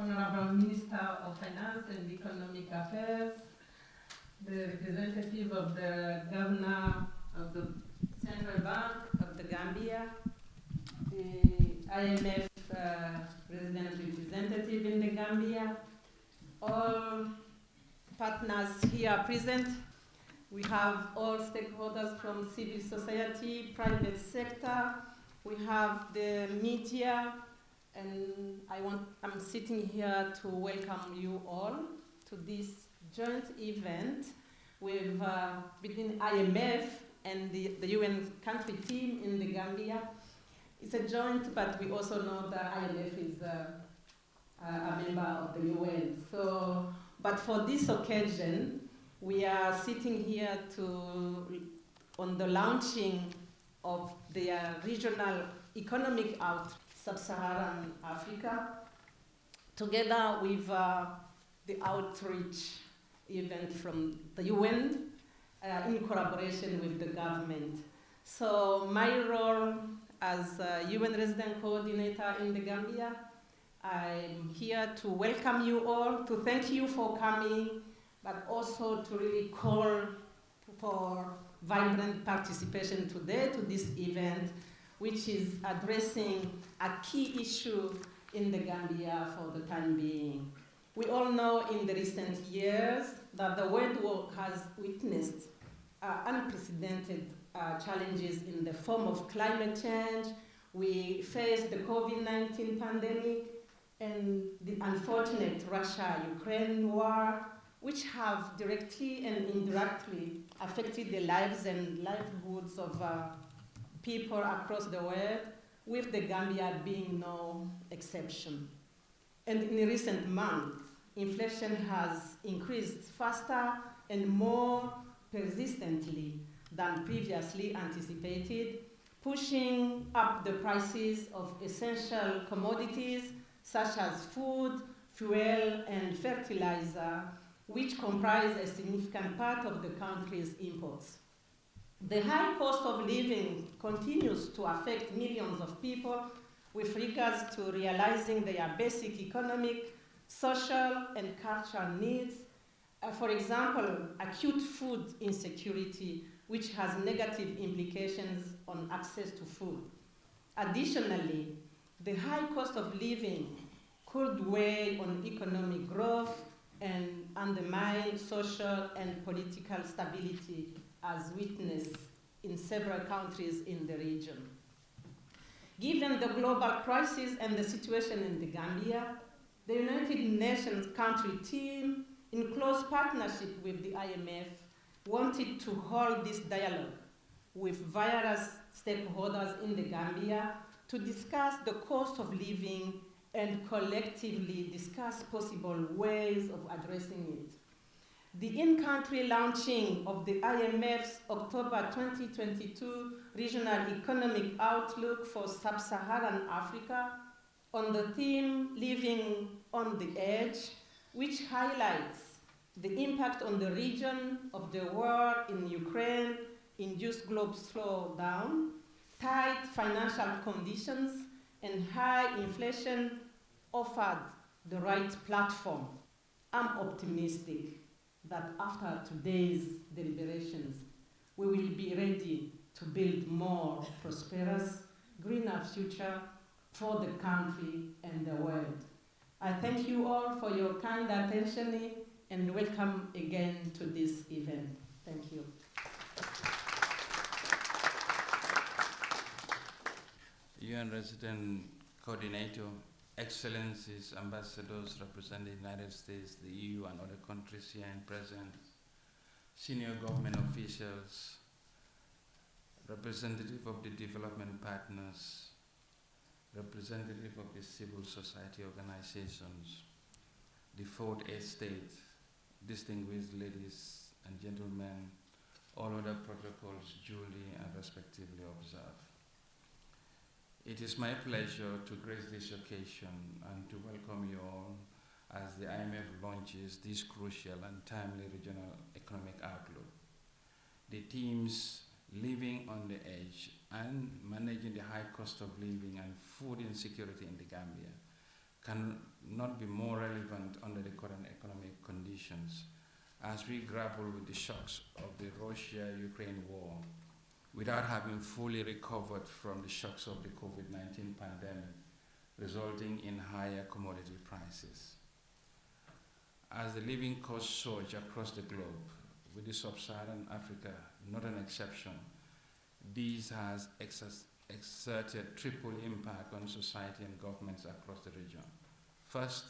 Honorable Minister of Finance and Economic Affairs, the representative of the Governor of the Central Bank of the Gambia, the IMF President representative in the Gambia, all partners here present. We have all stakeholders from civil society, private sector. We have the media, and I'm sitting here to welcome you all to this joint event with between IMF and the UN country team in the Gambia. It's a joint, but we also know that IMF is a member of the UN. But for this occasion, we are sitting here on the launching of the regional economic outreach, Sub-Saharan Africa, together with the outreach event from the UN in collaboration with the government. So my role as UN resident coordinator in the Gambia, I'm here to welcome you all, to thank you for coming, but also to really call for vibrant participation today to this event, which is addressing a key issue in the Gambia for the time being. We all know in the recent years that the world has witnessed unprecedented challenges in the form of climate change. We face the COVID-19 pandemic and the unfortunate Russia-Ukraine war, which have directly and indirectly affected the lives and livelihoods of people across the world, with the Gambia being no exception. And in recent months, inflation has increased faster and more persistently than previously anticipated, pushing up the prices of essential commodities such as food, fuel, and fertilizer, which comprise a significant part of the country's imports. The high cost of living continues to affect millions of people with regards to realizing their basic economic, social, and cultural needs. For example, acute food insecurity, which has negative implications on access to food. Additionally, the high cost of living could weigh on economic growth and undermine social and political stability, as witnessed in several countries in the region. Given the global crisis and the situation in the Gambia, the United Nations country team, in close partnership with the IMF, wanted to hold this dialogue with various stakeholders in the Gambia to discuss the cost of living and collectively discuss possible ways of addressing it. The in-country launching of the IMF's October 2022 Regional Economic Outlook for Sub-Saharan Africa on the theme Living on the Edge, which highlights the impact on the region of the war in Ukraine, induced global slowdown, tight financial conditions, and high inflation, offered the right platform. I'm optimistic that after today's deliberations, we will be ready to build more prosperous, greener future for the country and the world. I thank you all for your kind attention and welcome again to this event. Thank you. UN Resident Coordinator, Excellencies, Ambassadors representing the United States, the EU, and other countries here and present, senior government officials, representative of the development partners, representative of the civil society organizations, the fourth estate, distinguished ladies and gentlemen, all other protocols duly and respectively observed. It is my pleasure to grace this occasion and to welcome you all as the IMF launches this crucial and timely regional economic outlook. The themes living on the edge and managing the high cost of living and food insecurity in the Gambia can not be more relevant under the current economic conditions as we grapple with the shocks of the Russia-Ukraine war without having fully recovered from the shocks of the COVID-19 pandemic, resulting in higher commodity prices. As the living costs surge across the globe, with the sub-Saharan Africa not an exception, this has exerted triple impact on society and governments across the region. First,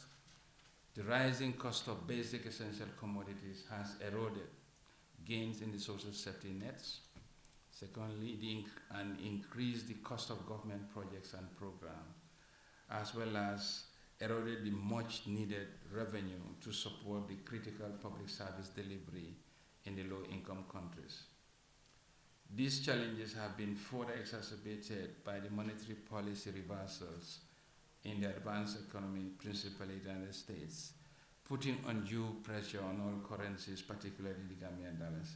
the rising cost of basic essential commodities has eroded gains in the social safety nets. Secondly, increased the cost of government projects and programs, as well as eroded the much needed revenue to support the critical public service delivery in the low-income countries. These challenges have been further exacerbated by the monetary policy reversals in the advanced economy, principally the United States, putting undue pressure on all currencies, particularly the Gambian dollars.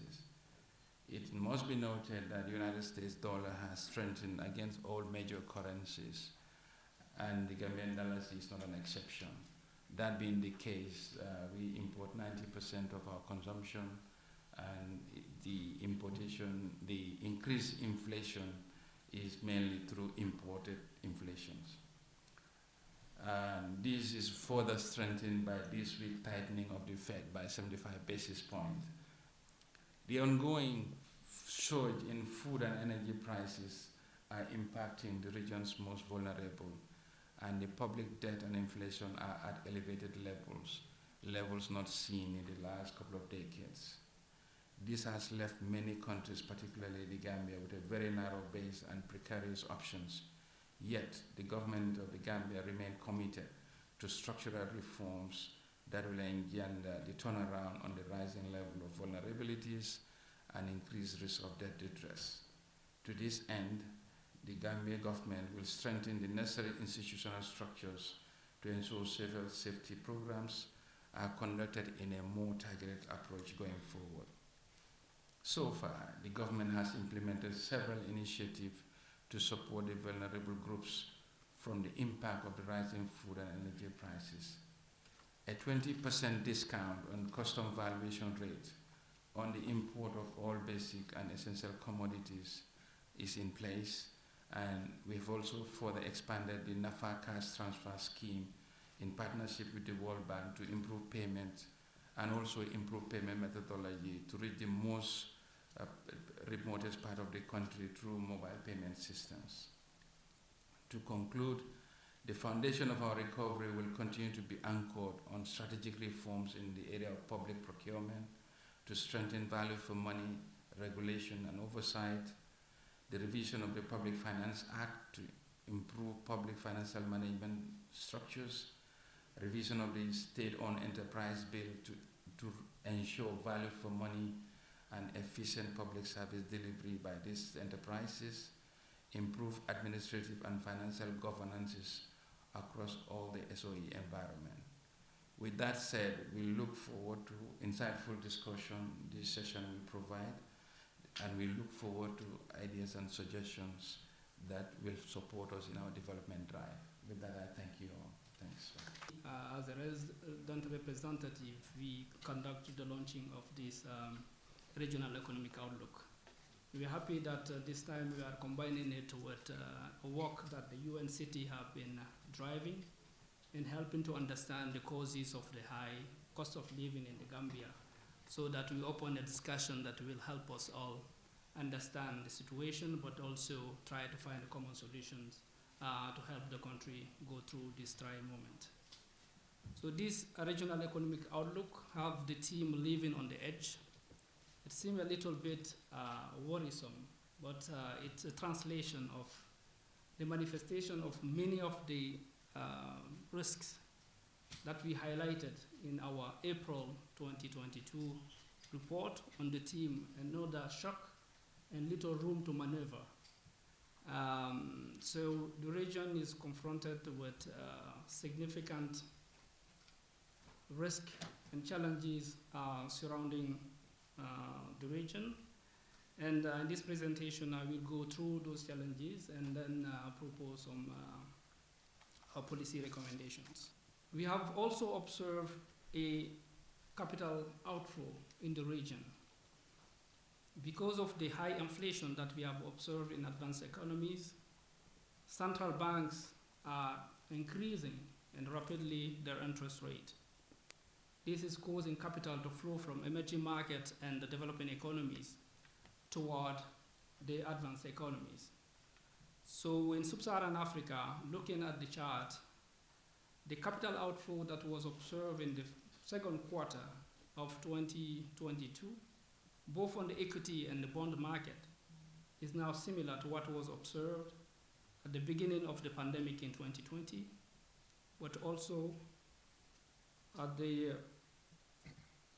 It must be noted that the United States dollar has strengthened against all major currencies, and the Gambian dollars is not an exception. That being the case, we import 90% of our consumption, and the increased inflation is mainly through imported inflations. This is further strengthened by this week tightening of the Fed by 75 basis points. The ongoing surge in food and energy prices are impacting the region's most vulnerable, and the public debt and inflation are at elevated levels not seen in the last couple of decades. This has left many countries, particularly the Gambia, with a very narrow base and precarious options. Yet, the government of the Gambia remain committed to structural reforms that will engender the turnaround on the rising level of vulnerabilities and increased risk of debt distress. To this end, the Gambia government will strengthen the necessary institutional structures to ensure several safety programs are conducted in a more targeted approach going forward. So far, the government has implemented several initiatives to support the vulnerable groups from the impact of the rising food and energy prices. A 20% discount on custom valuation rate on the import of all basic and essential commodities is in place, and we've also further expanded the NAFA cash transfer scheme in partnership with the World Bank to improve payment and also improve payment methodology to reach the most remotest part of the country through mobile payment systems. To conclude, the foundation of our recovery will continue to be anchored on strategic reforms in the area of public procurement to strengthen value for money, regulation and oversight, the revision of the Public Finance Act to improve public financial management structures, revision of the state-owned enterprise bill to ensure value for money and efficient public service delivery by these enterprises, improve administrative and financial governances across all the SOE environment. With that said, we look forward to insightful discussion this session will provide, and we look forward to ideas and suggestions that will support us in our development drive. With that, I thank you all. Thanks. As a resident representative, we conduct the launching of this regional economic outlook. We are happy that this time we are combining it with a work that the UN City have been driving in helping to understand the causes of the high cost of living in the Gambia, so that we open a discussion that will help us all understand the situation, but also try to find common solutions to help the country go through this trying moment. So this regional economic outlook have the team living on the edge. It seems a little bit worrisome, but it's a translation of the manifestation of many of the risks that we highlighted in our April 2022 report on the team, another shock and little room to maneuver. So the region is confronted with significant risk and challenges surrounding the region. And in this presentation, I will go through those challenges and then propose some policy recommendations. We have also observed a capital outflow in the region. Because of the high inflation that we have observed in advanced economies, central banks are increasing and rapidly their interest rate. This is causing capital to flow from emerging markets and the developing economies toward the advanced economies. So in sub-Saharan Africa, looking at the chart, the capital outflow that was observed in the second quarter of 2022, both on the equity and the bond market, is now similar to what was observed at the beginning of the pandemic in 2020, but also at the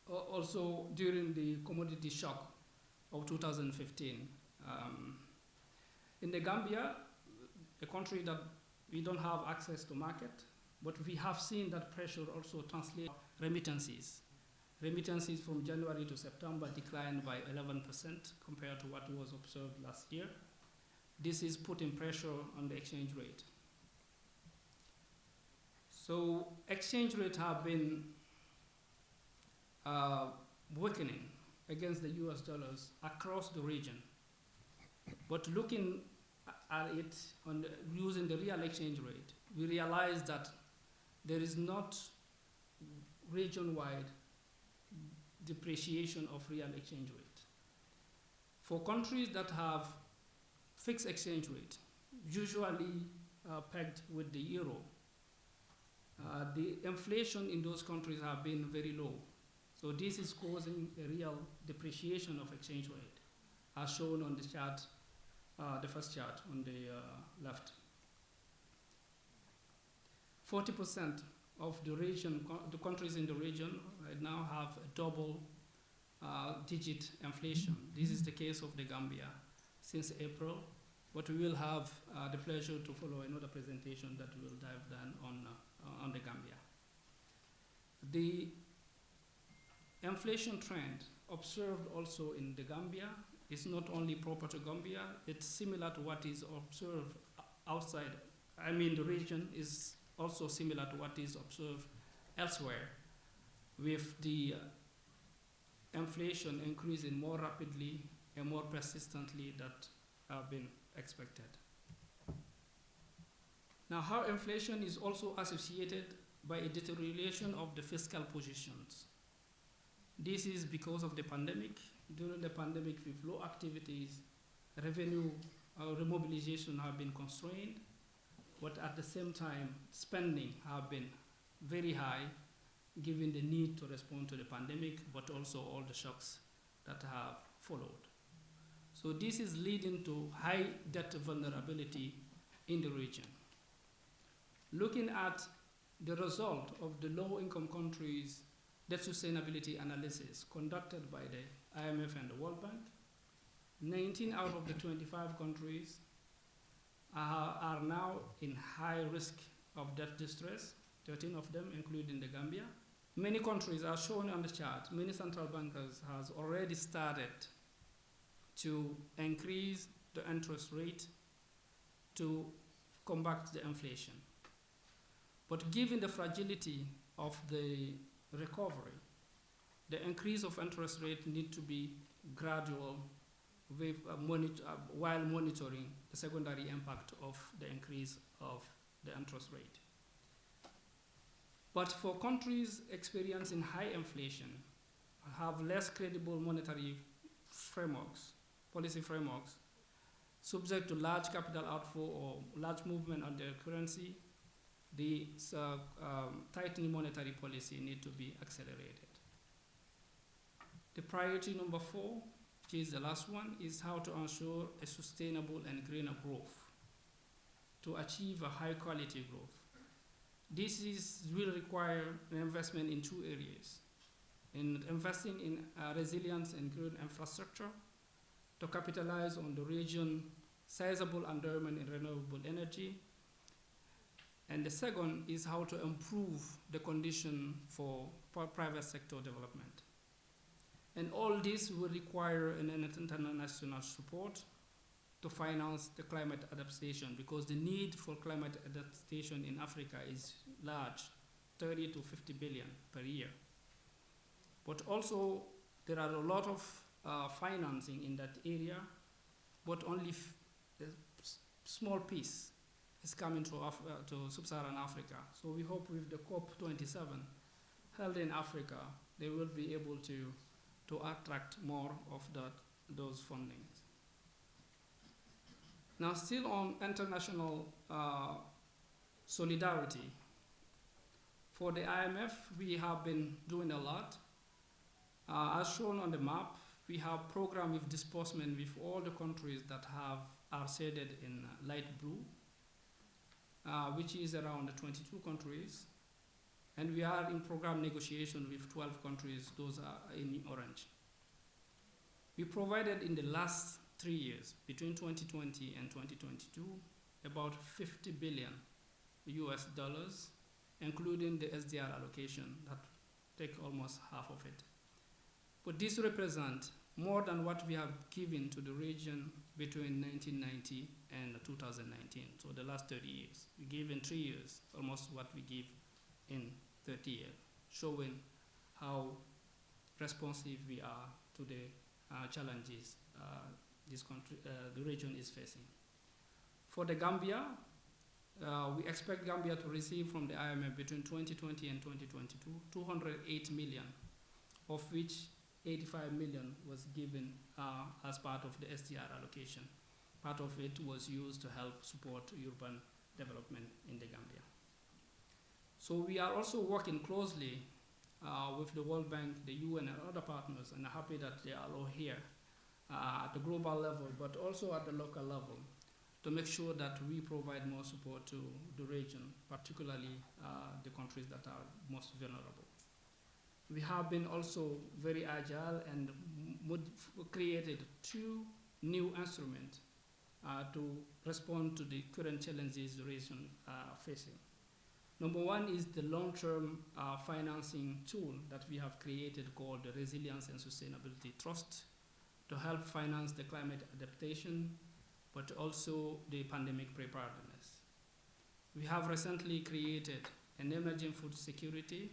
also during the commodity shock of 2015. In the Gambia, a country that we don't have access to market, but we have seen that pressure also translate remittances. Remittances from January to September declined by 11% compared to what was observed last year. This is putting pressure on the exchange rate. So exchange rates have been weakening against the US dollars across the region. But looking at it using the real exchange rate, we realize that there is not region-wide depreciation of real exchange rate. For countries that have fixed exchange rate, usually pegged with the euro, the inflation in those countries have been very low. So this is causing a real depreciation of exchange rate, as shown on the chart, the first chart on the left. 40% of the region, the countries in the region right now have a double digit inflation. This is the case of the Gambia since April, but we will have the pleasure to follow another presentation that will dive down on the Gambia. The inflation trend observed also in the Gambia is not only proper to Gambia, it's similar to what is observed outside. I mean, the region is also similar to what is observed elsewhere, with the inflation increasing more rapidly and more persistently than have been expected. Now, how inflation is also associated by a deterioration of the fiscal positions. This is because of the pandemic. During the pandemic, with low activities, revenue remobilization have been constrained, but at the same time, spending have been very high, given the need to respond to the pandemic, but also all the shocks that have followed. So this is leading to high debt vulnerability in the region. Looking at the result of the low-income countries' debt sustainability analysis conducted by the IMF and the World Bank, 19 out of the 25 countries are now in high risk of debt distress, 13 of them, including the Gambia. Many countries are shown on the chart. Many central bankers has already started to increase the interest rate to combat the inflation. But given the fragility of the recovery, the increase of interest rate need to be gradual with while monitoring the secondary impact of the increase of the interest rate. But for countries experiencing high inflation, have less credible monetary frameworks, policy frameworks, subject to large capital outflow or large movement on their currency, the tightening monetary policy need to be accelerated. The priority number 4, which is the last one, is how to ensure a sustainable and greener growth to achieve a high quality growth. This will require an investment in 2 areas. In investing in resilience and green infrastructure to capitalize on the region's sizable endowment in renewable energy. And the second is how to improve the condition for private sector development. And all this will require an international support to finance the climate adaptation, because the need for climate adaptation in Africa is large, 30 to 50 billion per year. But also there are a lot of financing in that area, but only a small piece is coming to sub-Saharan Africa. So we hope with the COP27 held in Africa, they will be able to attract more of those fundings. Now, still on international solidarity, for the IMF, we have been doing a lot. As shown on the map, we have program with disbursement with all the countries that are shaded in light blue, which is around 22 countries. And we are in program negotiation with 12 countries, those are in orange. We provided in the last 3 years, between 2020 and 2022, about 50 billion US dollars, including the SDR allocation that take almost half of it. But this represents more than what we have given to the region between 1990 and 2019, so the last 30 years. We gave in 3 years almost what we give in 30 years, showing how responsive we are to the challenges the region is facing. For the Gambia, we expect Gambia to receive from the IMF between 2020 and 2022, 208 million, of which 85 million was given as part of the SDR allocation. Part of it was used to help support urban development in the Gambia. So we are also working closely with the World Bank, the UN, and other partners, and I'm happy that they are all here at the global level, but also at the local level, to make sure that we provide more support to the region, particularly the countries that are most vulnerable. We have been also very agile and created 2 new instruments to respond to the current challenges the region facing. Number one is the long-term financing tool that we have created called the Resilience and Sustainability Trust to help finance the climate adaptation, but also the pandemic preparedness. We have recently created an emerging food security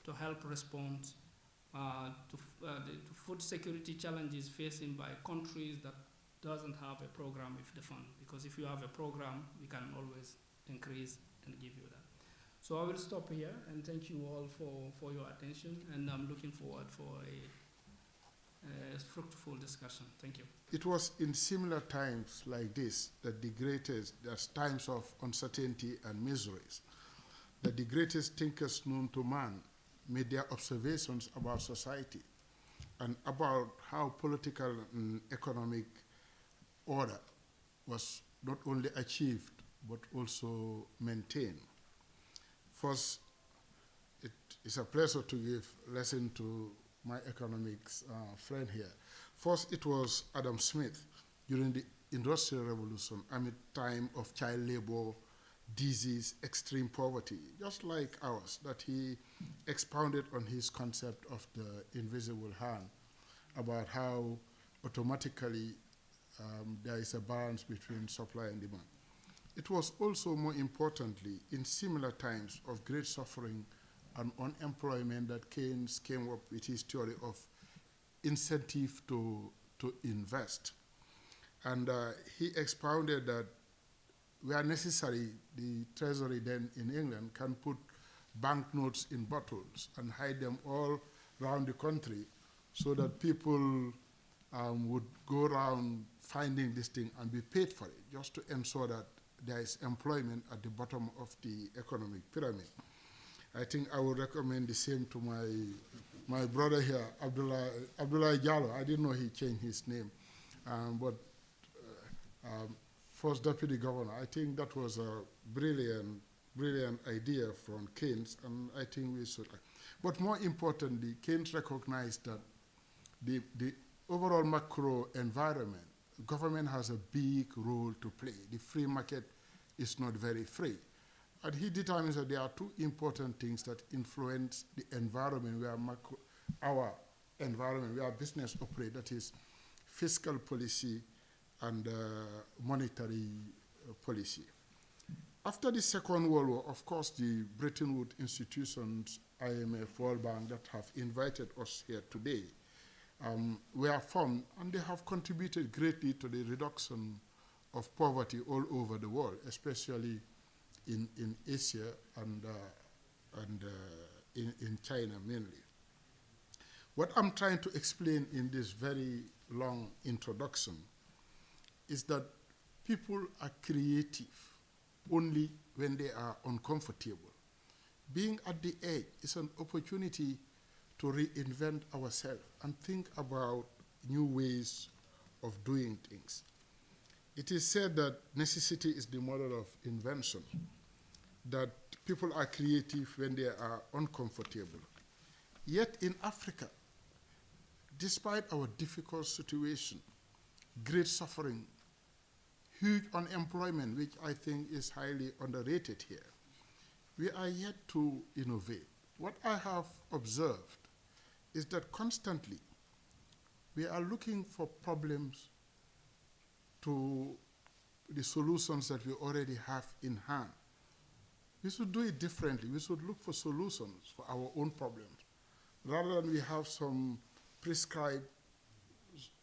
to help respond to food security challenges facing by countries that doesn't have a program with the fund. Because if you have a program, we can always increase and give you that. So I will stop here and thank you all for your attention, and I'm looking forward for a fruitful discussion. Thank you. It was in similar times like this that that's times of uncertainty and miseries, that the greatest thinkers known to man made their observations about society and about how political and economic order was not only achieved but also maintained. First, it is a pleasure to give lesson to my economics friend here. First, it was Adam Smith during the Industrial Revolution, amid time of child labor, disease, extreme poverty, just like ours, that he expounded on his concept of the invisible hand, about how automatically there is a balance between supply and demand. It was also, more importantly, in similar times of great suffering and unemployment that Keynes came up with his theory of incentive to invest. And he expounded that where necessary, the Treasury then in England can put banknotes in bottles and hide them all around the country so that people would go around finding this thing and be paid for it, just to ensure that there is employment at the bottom of the economic pyramid. I think I would recommend the same to my brother here, Abdullah Jallo. I didn't know he changed his name, but first deputy governor. I think that was a brilliant idea from Keynes, and I think we should. But more importantly, Keynes recognized that the overall macro environment, government has a big role to play. The free market is not very free. And he determines that there are 2 important things that influence the environment where our environment, where business operates, that is fiscal policy and monetary policy. After the Second World War, of course, the Bretton Woods institutions, IMF, World Bank, that have invited us here today, were formed, and they have contributed greatly to the reduction of poverty all over the world, especially in Asia and in China mainly. What I'm trying to explain in this very long introduction is that people are creative only when they are uncomfortable. Being at the edge is an opportunity to reinvent ourselves and think about new ways of doing things. It is said that necessity is the mother of invention, that people are creative when they are uncomfortable. Yet in Africa, despite our difficult situation, great suffering, huge unemployment, which I think is highly underrated here, we are yet to innovate. What I have observed is that constantly we are looking for problems to the solutions that we already have in hand. We should do it differently. We should look for solutions for our own problems, rather than we have some prescribed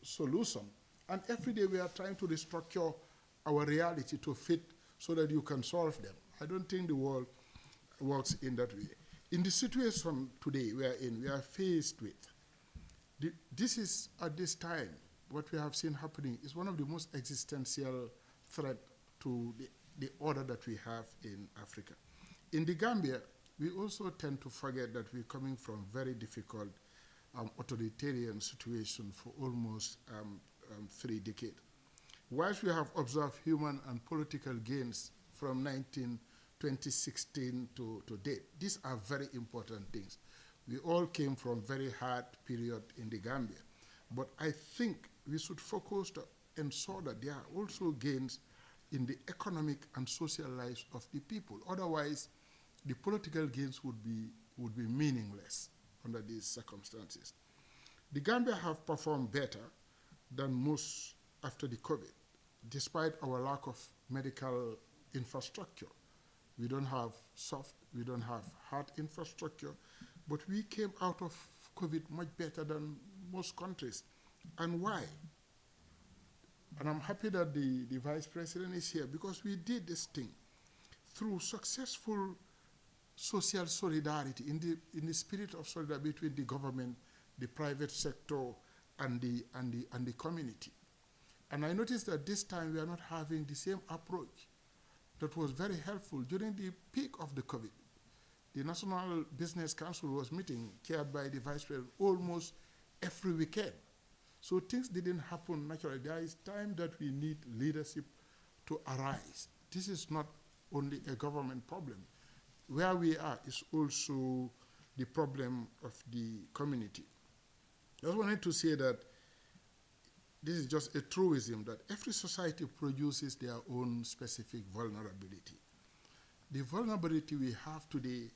solution. And every day we are trying to restructure our reality to fit so that you can solve them. I don't think the world works in that way. In the situation today we are in, we are faced with, this is at this time, what we have seen happening is one of the most existential threat to the order that we have in Africa. In the Gambia, we also tend to forget that we're coming from very difficult authoritarian situation for almost 3 decades. Whilst we have observed human and political gains from 2016 to date, these are very important things. We all came from very hard period in the Gambia. But I think we should focus to ensure that there are also gains in the economic and social lives of the people. Otherwise, the political gains would be meaningless under these circumstances. The Gambia have performed better than most after the COVID, despite our lack of medical infrastructure. We don't have soft, we don't have hard infrastructure, but we came out of COVID much better than most countries. And why? And I'm happy that the Vice President is here, because we did this thing through successful social solidarity, in the spirit of solidarity between the government, the private sector, and the community. And I noticed that this time we are not having the same approach that was very helpful during the peak of the COVID. The National Business Council was meeting, chaired by the Vice President, almost every weekend. So things didn't happen naturally. There is time that we need leadership to arise. This is not only a government problem. Where we are is also the problem of the community. I just wanted to say that this is just a truism that every society produces their own specific vulnerability. The vulnerability we have today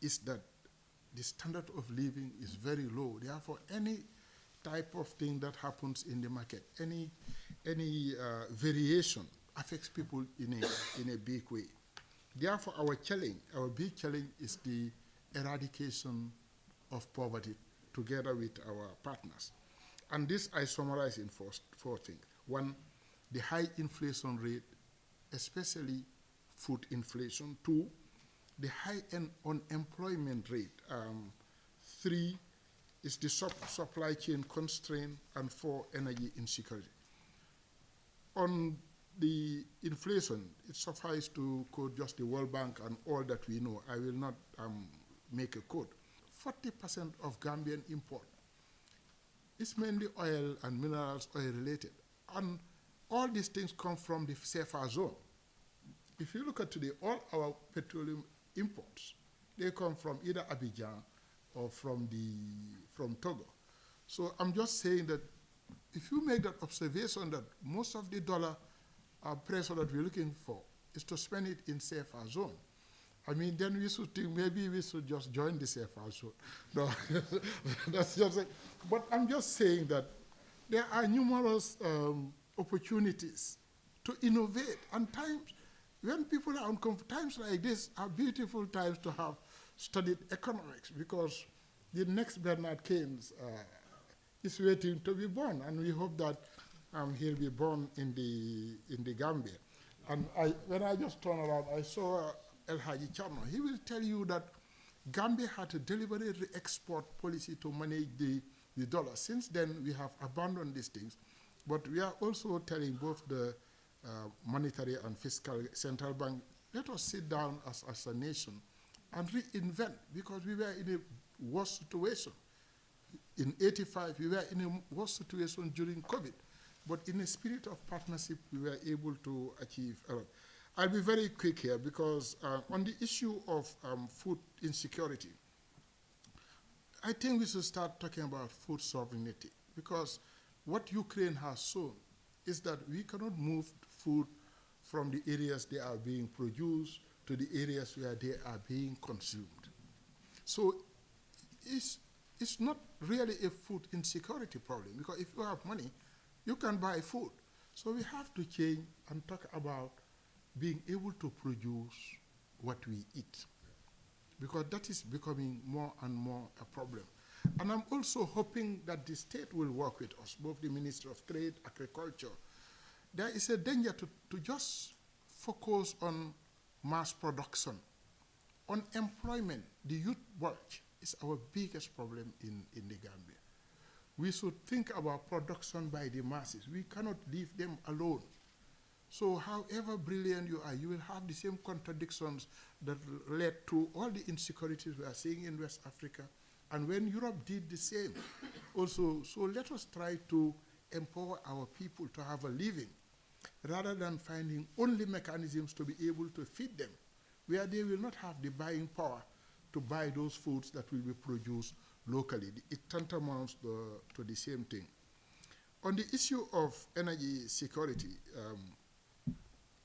is that the standard of living is very low. Therefore, any type of thing that happens in the market, any variation affects people in a big way. Therefore, our big challenge is the eradication of poverty together with our partners. And this I summarize in four things. One, the high inflation rate, especially food inflation. 2, the high unemployment rate. 3 is the supply chain constraint. And 4, energy insecurity. On the inflation, it suffices to quote just the World Bank and all that we know. I will not make a quote. 40% of Gambian import is mainly oil and minerals, oil related. And all these things come from the CFA zone. If you look at today, all our petroleum imports, they come from either Abidjan or from Togo. So I'm just saying that if you make that observation that most of the dollar pressure that we're looking for is to spend it in CFA zone, I mean, then we should think maybe we should just join the CFA zone. No, that's just. But I'm just saying that there are numerous opportunities to innovate. And times when people are uncomfortable, times like this are beautiful times to have studied economics, because the next Bernard Keynes is waiting to be born, and we hope that he'll be born in the Gambia. And when I just turned around, I saw El Haji Chano. He will tell you that Gambia had a deliberate export policy to manage the dollar. Since then, we have abandoned these things, but we are also telling both the monetary and fiscal central bank, let us sit down as a nation and reinvent, because we were in a worse situation. In '85, we were in a worse situation during COVID, but in a spirit of partnership, we were able to achieve a lot. I'll be very quick here, because on the issue of food insecurity, I think we should start talking about food sovereignty, because what Ukraine has shown is that we cannot move food from the areas they are being produced to the areas where they are being consumed. So it's not really a food insecurity problem, because if you have money, you can buy food. So we have to change and talk about being able to produce what we eat, because that is becoming more and more a problem. And I'm also hoping that the state will work with us, both the Ministry of Trade, Agriculture. There is a danger to just focus on mass production. On employment, the youth bulge is our biggest problem in the Gambia. We should think about production by the masses. We cannot leave them alone. So however brilliant you are, you will have the same contradictions that led to all the insecurities we are seeing in West Africa, and when Europe did the same. Also, so let us try to empower our people to have a living, rather than finding only mechanisms to be able to feed them, where they will not have the buying power to buy those foods that will be produced locally. It tantamounts to the same thing. On the issue of energy security,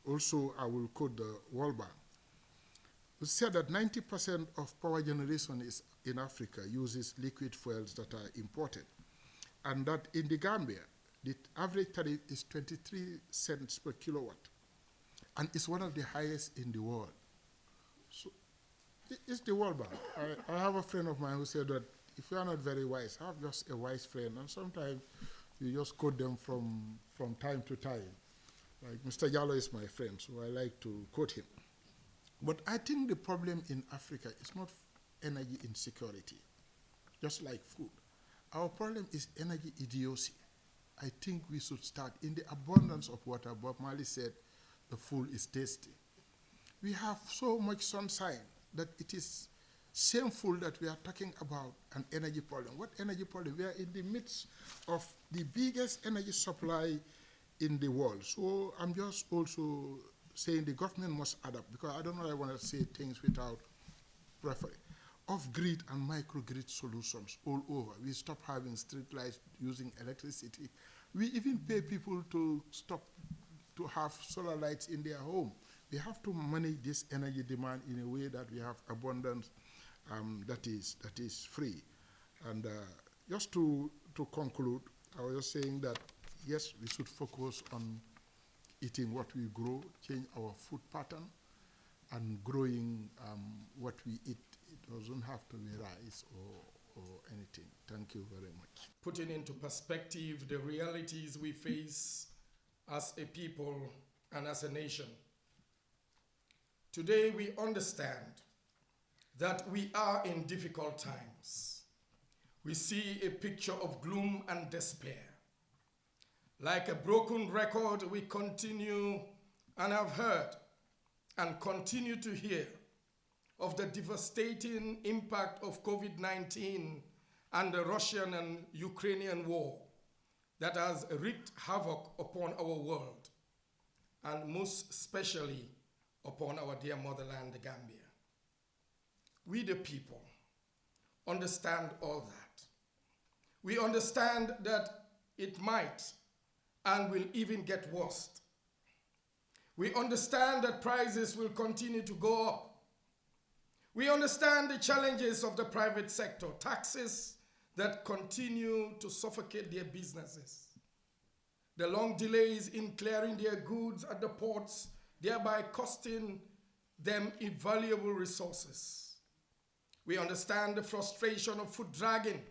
also I will quote the World Bank, who said that 90% of power generation in Africa uses liquid fuels that are imported, and that in the Gambia, the average tariff is 23 cents per kilowatt, and it's one of the highest in the world. So it's the World Bank. I have a friend of mine who said that if you are not very wise, have just a wise friend, and sometimes you just quote them from time to time. Like Mr. Jallo is my friend, so I like to quote him. But I think the problem in Africa is not energy insecurity, just like food. Our problem is energy idiocy. I think we should start in the abundance of water. Bob Marley said, the food is tasty. We have so much sunshine that it is shameful that we are talking about an energy problem. What energy problem? We are in the midst of the biggest energy supply in the world. So I'm just also saying the government must adapt, because I don't know, I want to say things without preference. Off-grid and microgrid solutions all over. We stop having street lights using electricity. We even pay people to stop to have solar lights in their home. We have to manage this energy demand in a way that we have abundance that is free. And just to conclude, I was just saying that yes, we should focus on eating what we grow, change our food pattern, and growing what we eat. It doesn't have to be rice or anything. Thank you very much. Putting into perspective the realities we face as a people and as a nation. Today we understand that we are in difficult times. We see a picture of gloom and despair. Like a broken record, we continue and have heard and continue to hear of the devastating impact of COVID-19 and the Russian and Ukrainian war that has wreaked havoc upon our world, and most especially upon our dear motherland, the Gambia. We the people understand all that. We understand that it might and will even get worse. We understand that prices will continue to go up. We understand the challenges of the private sector, taxes that continue to suffocate their businesses. the long delays in clearing their goods at the ports, thereby costing them invaluable resources. We understand the frustration of foot dragging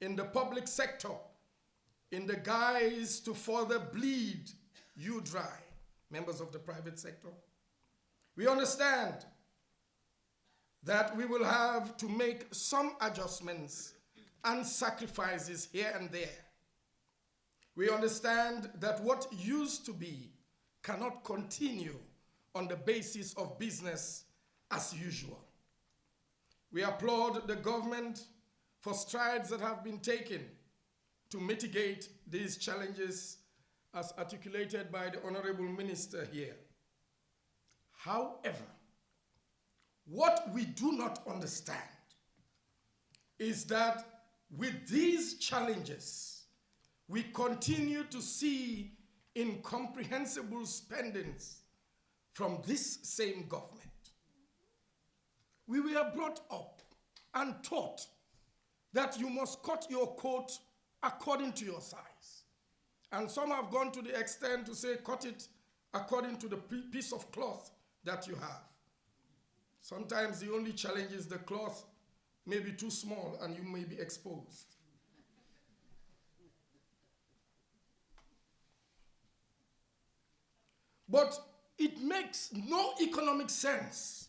in the public sector in the guise to further bleed you dry, members of the private sector. We understand that we will have to make some adjustments and sacrifices here and there. We understand that what used to be cannot continue on the basis of business as usual. We applaud the government for strides that have been taken to mitigate these challenges as articulated by the Honorable Minister here. However, what we do not understand is that with these challenges, we continue to see incomprehensible spendings from this same government. We were brought up and taught that you must cut your coat according to your size. And some have gone to the extent to say cut it according to the piece of cloth that you have. Sometimes the only challenge is the cloth may be too small and you may be exposed. But it makes no economic sense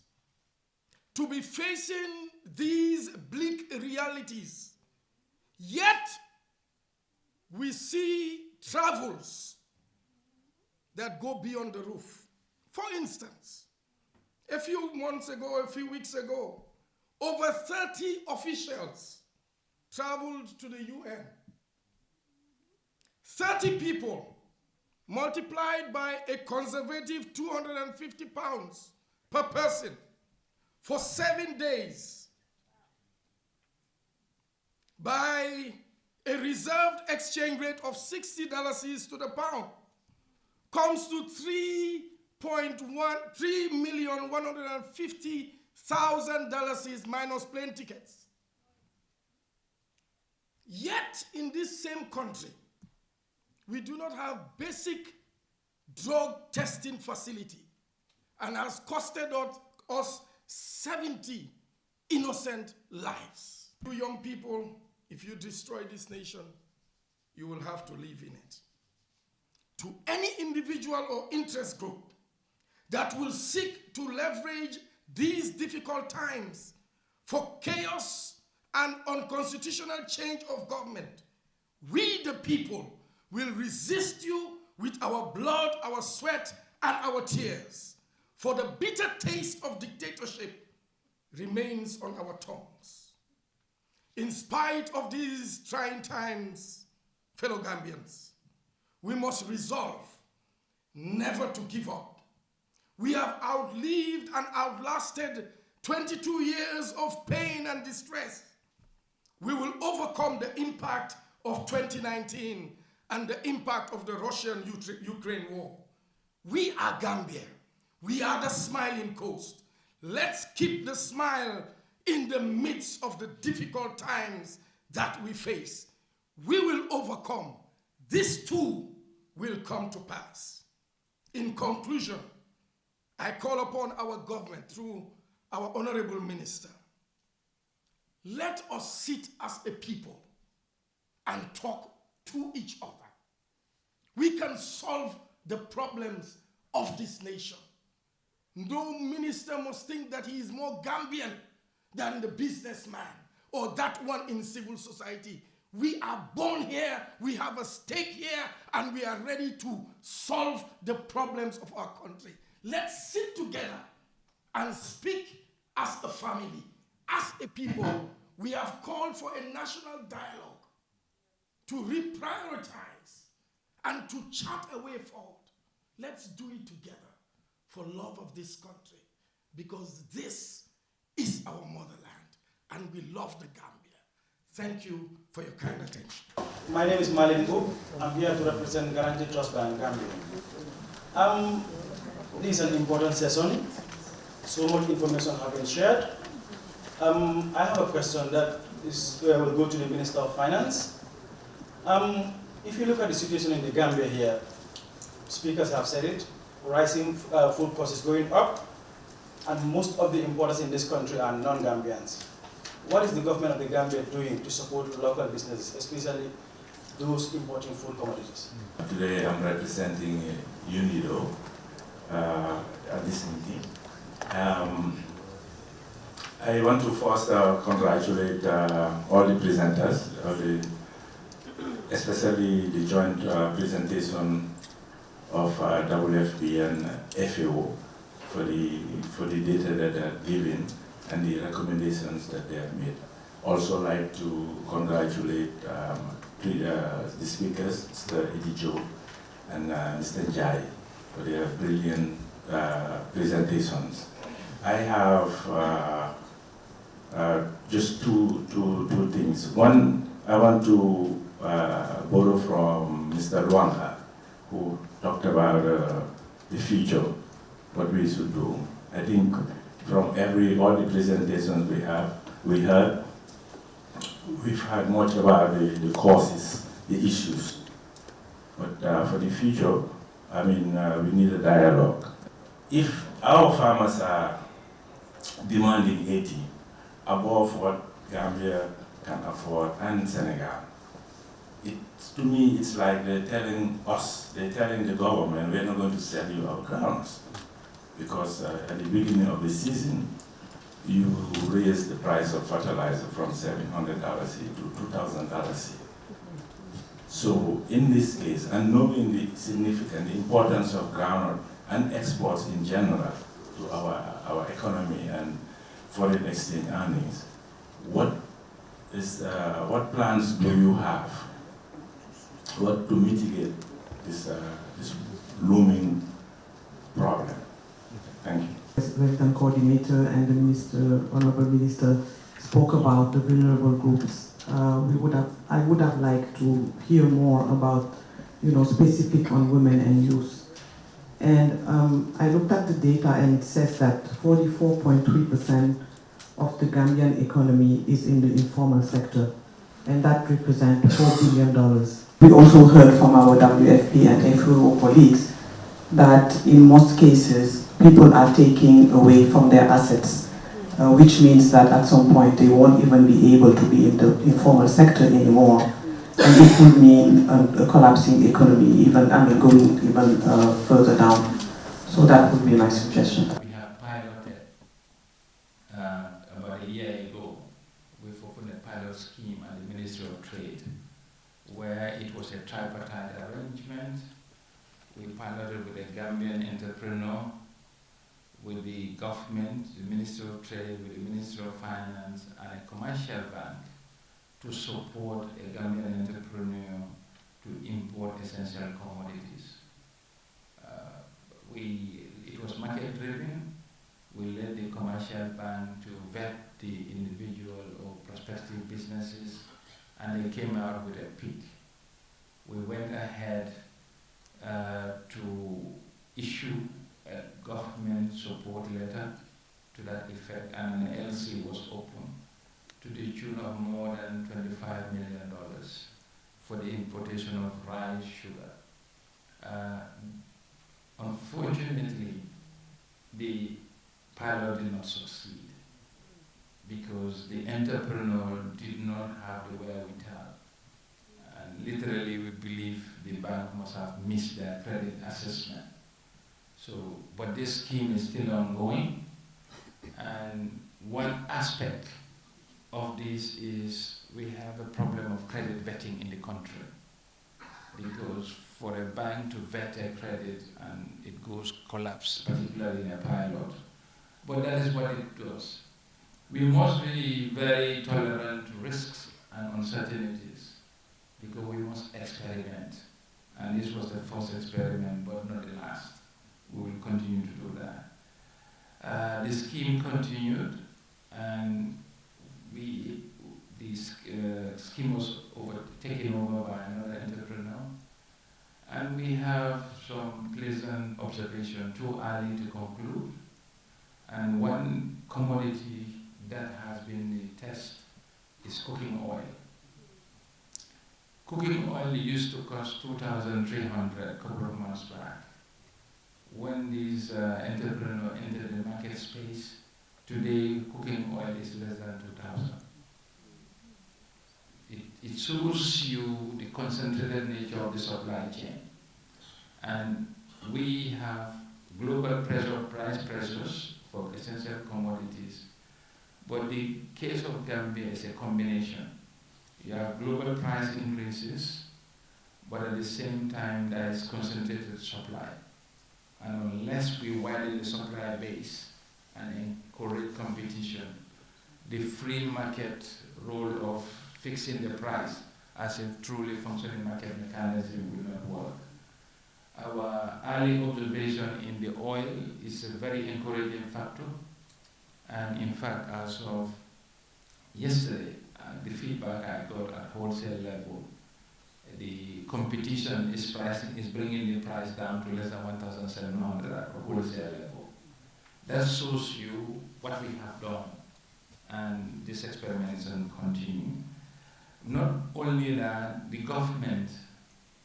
to be facing these bleak realities, yet we see travels that go beyond the roof. For instance, a few months ago, a few weeks ago, over 30 officials traveled to the UN. 30 people multiplied by a conservative 250 pounds per person for 7 days by a reserved exchange rate of $60 to the pound comes to $3,150,000 minus plane tickets. Yet in this same country, we do not have basic drug testing facility and has costed us 70 innocent lives. You young people, if you destroy this nation, you will have to live in it. To any individual or interest group that will seek to leverage these difficult times for chaos and unconstitutional change of government, we the people will resist you with our blood, our sweat, and our tears. For the bitter taste of dictatorship remains on our tongues. In spite of these trying times, fellow Gambians, we must resolve never to give up. We have outlived and outlasted 22 years of pain and distress. We will overcome the impact of 2019 and the impact of the Russian-Ukraine war. We are Gambia. We are the smiling coast. Let's keep the smile in the midst of the difficult times that we face. We will overcome. This too will come to pass. In conclusion, I call upon our government through our honorable minister. Let us sit as a people and talk to each other. We can solve the problems of this nation. No minister must think that he is more Gambian than the businessman or that one in civil society. We are born here, we have a stake here, and we are ready to solve the problems of our country. Let's sit together and speak as a family, as a people. We have called for a national dialogue to reprioritize and to chart a way forward. Let's do it together for love of this country, because this is our motherland and we love the Gambia. Thank you for your kind attention. My name is Malin Book. I'm here to represent Guarantee Trust Bank Gambia. This is an important session. So much information has been shared. I have a question that will go to the Minister of Finance. If you look at the situation in the Gambia here, speakers have said it, rising food costs is going up, and most of the importers in this country are non-Gambians. What is the government of the Gambia doing to support local businesses, especially those importing food commodities? Today I'm representing UNIDO at this meeting. I want to first congratulate all the presenters, especially the joint presentation of WFP and FAO for the data that they have given and the recommendations that they have made. Also like to congratulate the speakers, Mr. Idijo and Mr. Njai, for their brilliant presentations. I have just two things. One, I want to borrow from Mr. Luanga, who talked about the future, what we should do. I think from all the presentations we heard much about the causes, the issues. But for the future, I mean, we need a dialogue. If our farmers are demanding 80 above what Gambia can afford and Senegal, to me, it's like they're telling the government, we're not going to sell you our grounds. Because at the beginning of the season, you raised the price of fertilizer from $700 to $2,000. So in this case, and knowing the significant importance of groundnut and exports in general to our economy and foreign exchange earnings, what plans do you have to mitigate this looming problem? Thank you. President Coordinator and the Minister, Honorable Minister, spoke about the vulnerable groups. I would have liked to hear more about, specific on women and youth. And I looked at the data and it says that 44.3% of the Gambian economy is in the informal sector, and that represents $4 billion. We also heard from our WFP and FAO colleagues that in most cases, people are taking away from their assets, which means that at some point they won't even be able to be in the informal sector anymore. And it would mean a collapsing economy, going even further down. So that would be my suggestion. We have piloted about a year ago. We've opened a pilot scheme at the Ministry of Trade, where it was a tripartite arrangement. We piloted with a Gambian entrepreneur, with the government, the Ministry of Trade, with the Ministry of Finance, and a commercial bank to support a Gambian entrepreneur to import essential commodities. It was market driven. We led the commercial bank to vet the individual or prospective businesses, and they came out with a pick. We went ahead to issue a government support letter to that effect, and an LC was opened to the tune of more than $25 million for the importation of rice, sugar. Unfortunately, the pilot did not succeed because the entrepreneur did not have the wherewithal. And literally, we believe the bank must have missed their credit assessment. So, but this scheme is still ongoing, and one aspect of this is we have a problem of credit vetting in the country, because for a bank to vet a credit and it goes collapse, particularly in a pilot, but that is what it does. We must be very tolerant to risks and uncertainties, because we must experiment, and this was the first experiment, but not the last. We will continue to do that. The scheme continued, and the scheme was taken over by another entrepreneur. And we have some pleasant observation, too early to conclude. And one commodity that has been the test is cooking oil. Cooking oil used to cost 2,300 a couple of months back. When these entrepreneurs entered the market space, today cooking oil is less than 2,000. It shows you the concentrated nature of the supply chain. And we have global price pressures for essential commodities. But the case of Gambia is a combination. You have global price increases, but at the same time there is concentrated supply. And unless we widen the supply base and encourage competition, the free market role of fixing the price as a truly functioning market mechanism will not work. Our early observation in the oil is a very encouraging factor. And in fact, as of yesterday, the feedback I got at wholesale level, the competition is bringing the price down to less than 1,700 at wholesale level. That shows you what we have done, and this experiment is going to continue. Not only that, the government,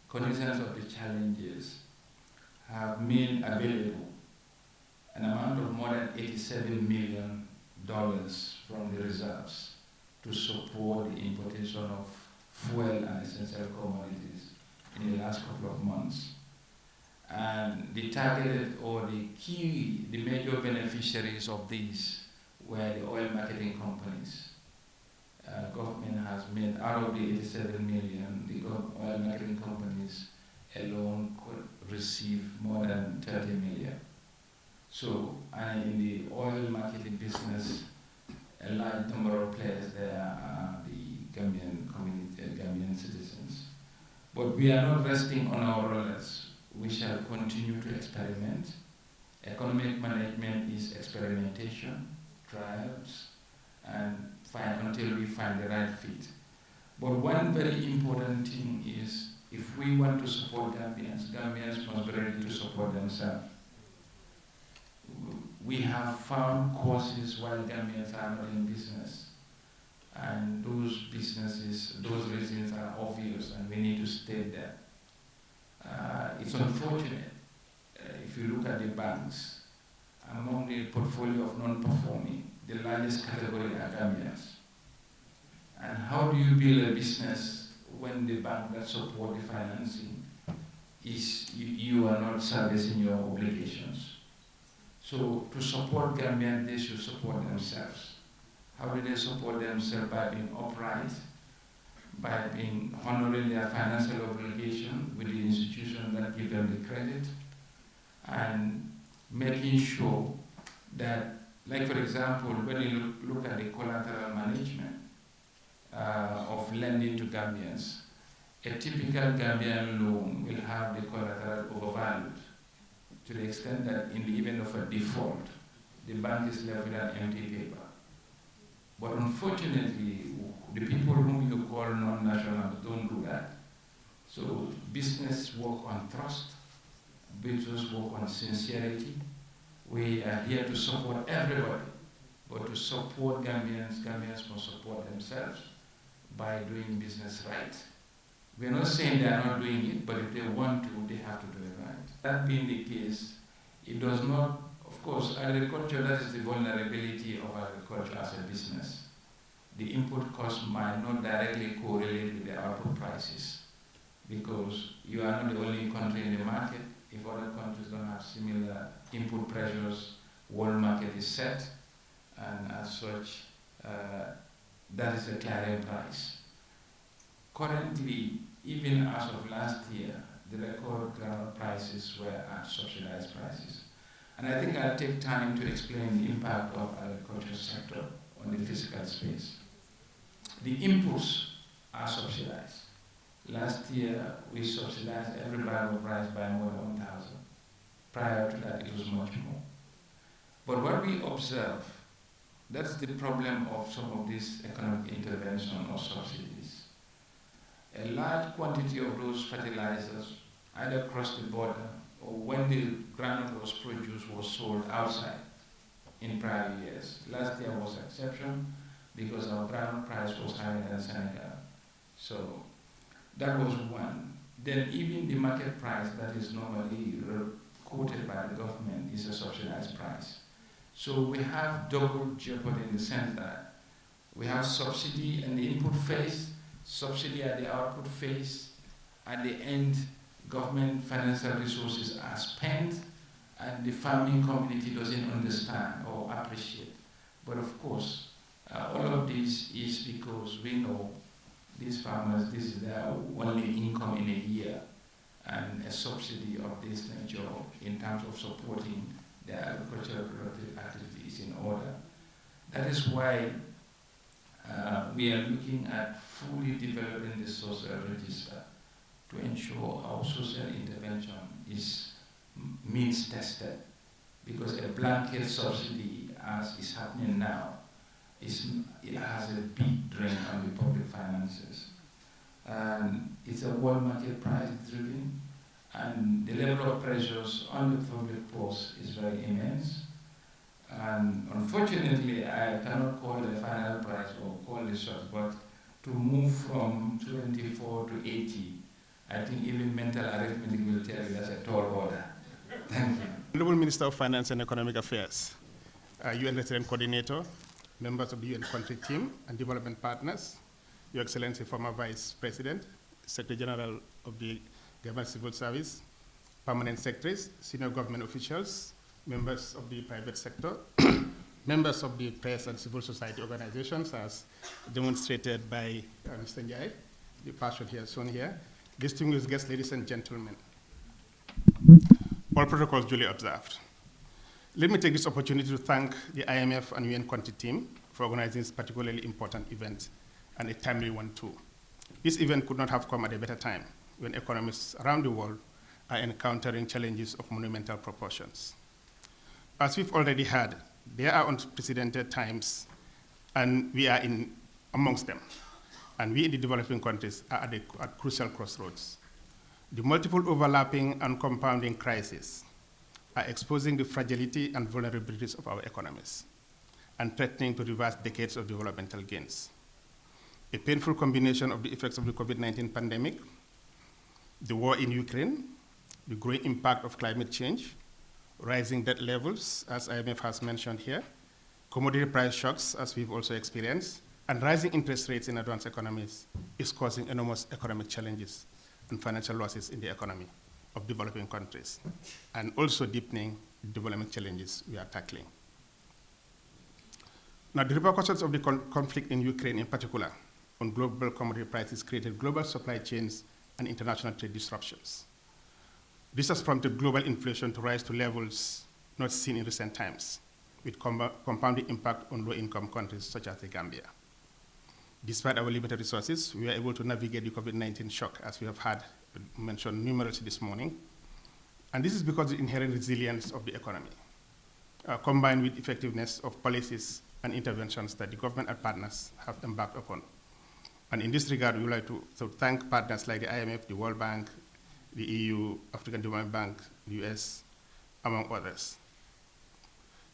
cognizant of the challenges, have made available an amount of more than $87 million from the reserves to support the importation of fuel and essential commodities in the last couple of months. And the targeted or the major beneficiaries of these were the oil marketing companies. Government has made, out of the 87 million, the oil marketing companies alone could receive more than 30 million. So, and in the oil marketing business, a large number of players there are the Gambian community, Gambian citizens. But we are not resting on our laurels. We shall continue to experiment. Economic management is experimentation, trials, and until we find the right fit. But one very important thing is, if we want to support Gambians, Gambians must be ready to support themselves. We have found causes why Gambians are not in business. And those businesses, those reasons are obvious, and we need to state that. It's unfortunate, if you look at the banks, among the portfolio of non-performing, the largest category are Gambians. And how do you build a business when the bank that support the financing is you are not servicing your obligations? So to support Gambians, they should support themselves. How do they support themselves? By being upright, by being honoring their financial obligation with the institution that give them the credit, and making sure that, like for example, when you look at the collateral management of lending to Gambians, a typical Gambian loan will have the collateral overvalued to the extent that in the event of a default, the bank is left with an empty paper. But unfortunately, the people whom you call non-nationals don't do that. So business work on trust, business work on sincerity. We are here to support everybody, but to support Gambians, Gambians must support themselves by doing business right. We're not saying they are not doing it, but if they want to, they have to do it right. That being the case, it does not, of course, agriculture, that is the vulnerability of agriculture as a business. The input cost might not directly correlate with the output prices, because you are not the only country in the market. If other countries don't have similar input pressures, world market is set, and as such, that is the clearing price. Currently, even as of last year, the record ground prices were at subsidized prices. And I think I'll take time to explain the impact of agriculture sector on the physical space. The inputs are subsidized. Last year, we subsidized every bag of rice by more than 1,000. Prior to that, it was much more. But what we observe, that's the problem of some of these economic intervention or subsidies. A large quantity of those fertilizers either crossed the border or when the granule was produced was sold outside in prior years. Last year was an exception because our granule price was higher than Senegal. So That was one. Then even the market price that is normally quoted by the government is a subsidized price. So we have double jeopardy in the sense that we have subsidy in the input phase, subsidy at the output phase. At the end, government financial resources are spent and the farming community doesn't understand or appreciate. But of course, all of this is because we know these farmers, this is their only income in a year, and a subsidy of this nature in terms of supporting their agricultural productive activities in order. That is why we are looking at fully developing the social register to ensure our social intervention is means tested, because a blanket subsidy, as is happening now, it has a big drain on the public finances. And it's a world market price driven, and the level of pressures on the public purse is very immense. And unfortunately, I cannot call the final price or call the shot, but to move from 24 to 80, I think even mental arithmetic will tell you that's a tall order. Thank you. Honorable Minister of Finance and Economic Affairs, UN Resident Coordinator, members of the UN country team and development partners, Your Excellency, former Vice President, Secretary General of the Government Civil Service, permanent secretaries, senior government officials, members of the private sector, members of the press and civil society organizations, as demonstrated by Mr. Njai, the person here shown here, distinguished guests, ladies and gentlemen. All protocols duly observed. Let me take this opportunity to thank the IMF and UN country team for organizing this particularly important event, and a timely one too. This event could not have come at a better time when economists around the world are encountering challenges of monumental proportions. As we've already heard, there are unprecedented times, and we are amongst them. And we in the developing countries are at crucial crossroads. The multiple overlapping and compounding crises are exposing the fragility and vulnerabilities of our economies and threatening to reverse decades of developmental gains. A painful combination of the effects of the COVID-19 pandemic, the war in Ukraine, the growing impact of climate change, rising debt levels, as IMF has mentioned here, commodity price shocks, as we've also experienced, and rising interest rates in advanced economies is causing enormous economic challenges and financial losses in the economy of developing countries, and also deepening the development challenges we are tackling. Now, the repercussions of the conflict in Ukraine in particular on global commodity prices created global supply chains and international trade disruptions. This has prompted global inflation to rise to levels not seen in recent times, with compounding impact on low-income countries such as the Gambia. Despite our limited resources, we were able to navigate the COVID-19 shock, as we have had mentioned numerously this morning. And this is because of the inherent resilience of the economy, combined with effectiveness of policies and interventions that the government and partners have embarked upon. And in this regard, we would like to thank partners like the IMF, the World Bank, the EU, African Development Bank, the US, among others.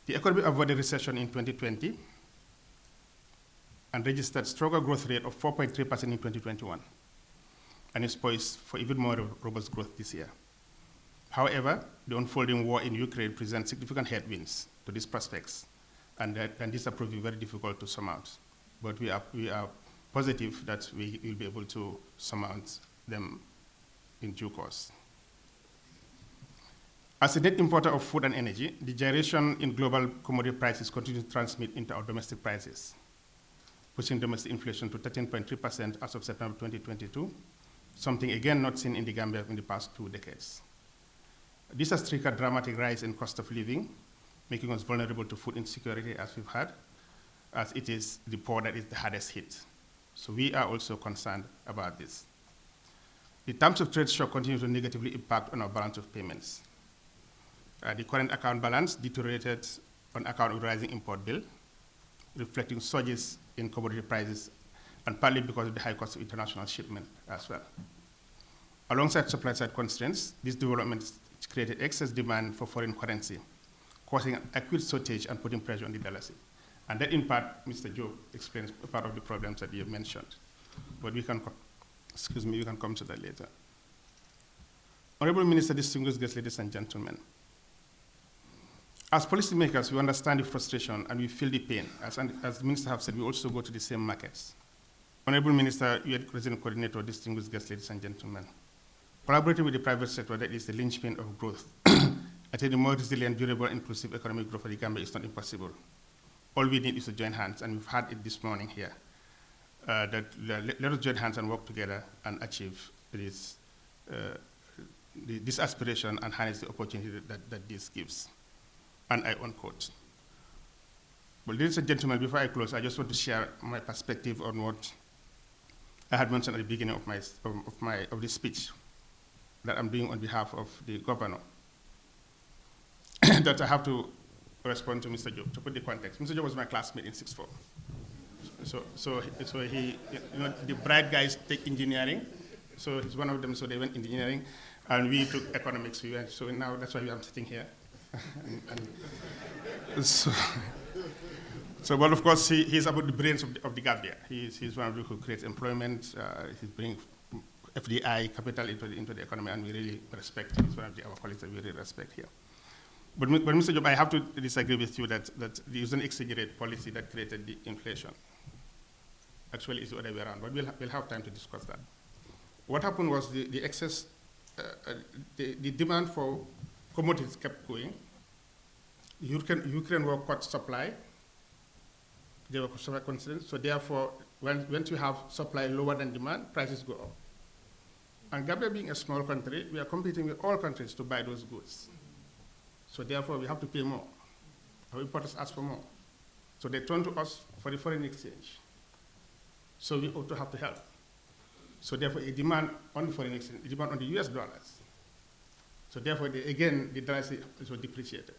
The economy avoided recession in 2020 and registered stronger growth rate of 4.3% in 2021, and is poised for even more robust growth this year. However, the unfolding war in Ukraine presents significant headwinds to these prospects, and these are proving very difficult to surmount. But we are positive that we will be able to surmount them in due course. As a net importer of food and energy, the gyration in global commodity prices continue to transmit into our domestic prices, pushing domestic inflation to 13.3% as of September 2022, something again not seen in the Gambia in the past 2 decades. This has triggered a dramatic rise in cost of living, making us vulnerable to food insecurity, as we've heard, as it is the poor that is the hardest hit. So we are also concerned about this. The terms of trade shock continue to negatively impact on our balance of payments. The current account balance deteriorated on account of rising import bill, reflecting surges in commodity prices, and partly because of the high cost of international shipment as well. Alongside supply side constraints, these developments created excess demand for foreign currency, causing an acute shortage and putting pressure on the dollar. And that, in part, Mr. Joe explains part of the problems that you have mentioned. But we can Excuse me, you can come to that later. Honorable Minister, distinguished guests, ladies and gentlemen. As policymakers, we understand the frustration and we feel the pain. As the Minister have said, we also go to the same markets. Honorable Minister, UN Resident Coordinator, distinguished guests, ladies and gentlemen. Collaborating with the private sector, that is the linchpin of growth. I think the more resilient, durable, inclusive economic growth for the Gambia is not impossible. All we need is to join hands, and we've had it this morning here. Let us join hands and work together and achieve this, this aspiration and harness the opportunity that this gives. And I unquote. Well, ladies and gentlemen, before I close, I just want to share my perspective on what I had mentioned at the beginning of this speech that I'm doing on behalf of the governor. That I have to respond to Mr. Job, to put the context. Mr. Job was my classmate in 6th form. So he, you know, the bright guys take engineering. So he's one of them, so they went engineering, and we took economics. We went, so now that's why I'm sitting here. But of course, he's about the brains of the Gambia. He's one of them who creates employment. He's bringing FDI, capital into the economy, and we really respect him. He's one of our colleagues that we really respect here. But Mr. Job, I have to disagree with you that there is an exchange rate policy that created the inflation. Actually, it's the other way around, but we'll have time to discuss that. What happened was the excess, the demand for commodities kept going. Ukraine war cut supply. They were supply constraints, so therefore, once you have supply lower than demand, prices go up. And Gambia being a small country, we are competing with all countries to buy those goods. So therefore, we have to pay more. Our importers ask for more. So they turn to us for the foreign exchange. So we ought to have to help. So therefore, a demand on the foreign exchange, a demand on the US dollars. So therefore, the dollars is depreciated.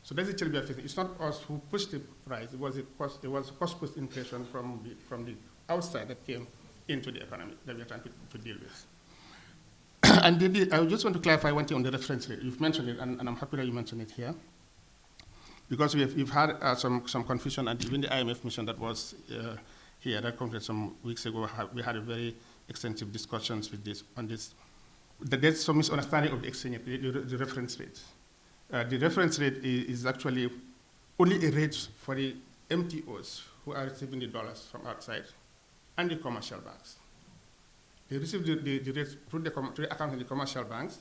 So that's the challenge we are facing. It's not us who pushed the price. It was cost-push inflation from the outside that came into the economy that we are trying to deal with. And I just want to clarify one thing on the reference rate. You've mentioned it, and I'm happy that you mentioned it here, because we've had some confusion, and even the IMF mission that was here, that conference some weeks ago, we had a very extensive discussions on this. There's some misunderstanding of the exchange rate, the reference rate. The reference rate is actually only a rate for the MTOs who are receiving the dollars from outside and the commercial banks. They receive the rates through the account in the commercial banks,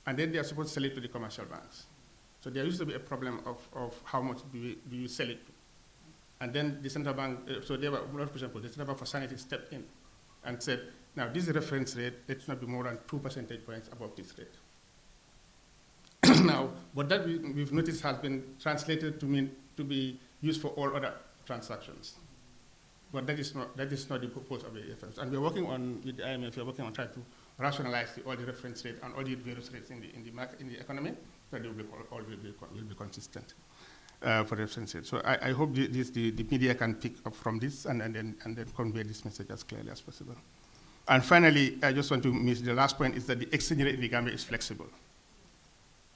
and then they are supposed to sell it to the commercial banks. So there used to be a problem of how much do you sell it to. And then the central bank, so there were a lot of questions, the central bank for sanity stepped in and said, now this reference rate, it should not be more than 2 percentage points above this rate. Now, what that we've noticed has been translated to mean to be used for all other transactions. But that is not the purpose of the reference. And we're working on, with the IMF, we're working on trying to rationalize all the reference rate and all the various rates in the economy, so they will be consistent for the reference rate. So I hope the media can pick up from this and then convey this message as clearly as possible. And finally, I just want to miss the last point is that the exchange rate in the Gambia is flexible.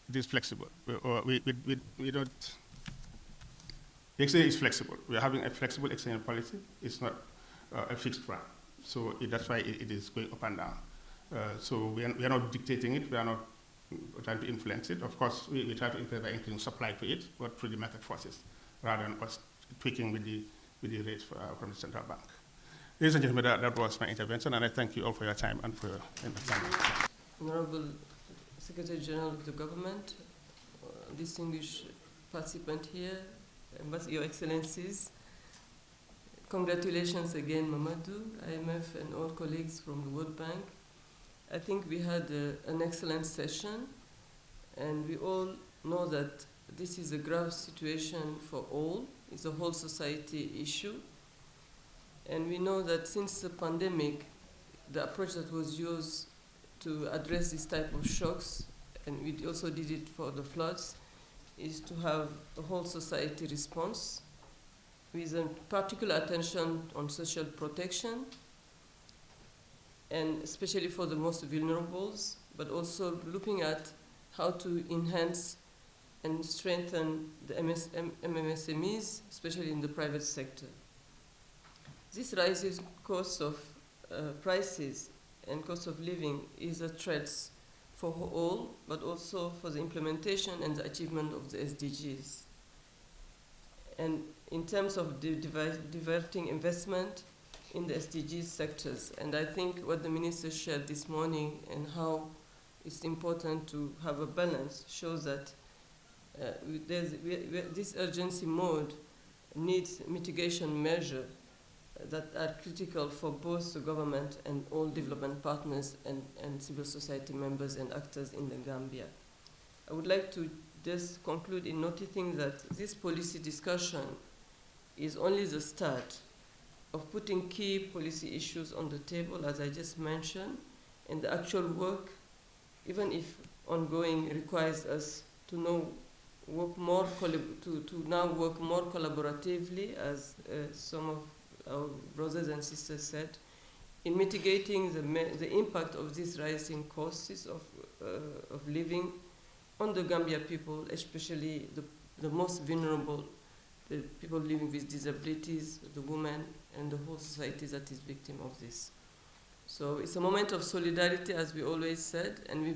It is flexible. We don't. The exchange is flexible. We are having a flexible exchange policy. It's not a fixed rate. So that's why it is going up and down. So we are not dictating it. We are not trying to influence it. Of course, we try to influence by increasing supply to it, but through the market forces, rather than us tweaking with the rates from the central bank. Ladies and gentlemen, that was my intervention, and I thank you all for your time and for your understanding. Honorable Secretary General of the Government, distinguished participant here, Your Excellencies, congratulations again, Mamadou, IMF, and all colleagues from the World Bank. I think we had an excellent session, and we all know that this is a grave situation for all. It's a whole society issue. And we know that since the pandemic, the approach that was used to address this type of shocks, and we also did it for the floods, is to have a whole society response with a particular attention on social protection, and especially for the most vulnerables, but also looking at how to enhance and strengthen the MSMEs, especially in the private sector. This raises costs of prices and cost of living is a threat for all, but also for the implementation and the achievement of the SDGs. And in terms of diverting investment in the SDGs sectors, and I think what the minister shared this morning and how it's important to have a balance shows that this urgency mode needs mitigation measures that are critical for both the government and all development partners and civil society members and actors in the Gambia. I would like to just conclude in noting that this policy discussion is only the start of putting key policy issues on the table, as I just mentioned, and the actual work, even if ongoing, requires us to now work more collaboratively, as some of our brothers and sisters said, in mitigating the impact of these rising costs of living on the Gambia people, especially the most vulnerable, the people living with disabilities, the women, and the whole society that is victim of this. So it's a moment of solidarity, as we always said, and we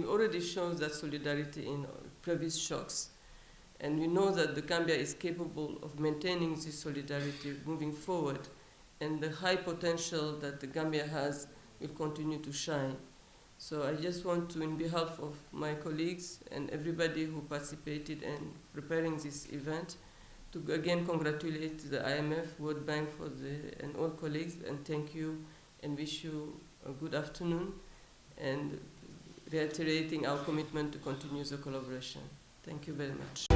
already shown that solidarity in previous shocks. And we know that the Gambia is capable of maintaining this solidarity moving forward, and the high potential that the Gambia has will continue to shine. So I just want to, in behalf of my colleagues and everybody who participated in preparing this event, to again congratulate the IMF, World Bank and all colleagues, and thank you and wish you a good afternoon, and reiterating our commitment to continue the collaboration. Thank you very much.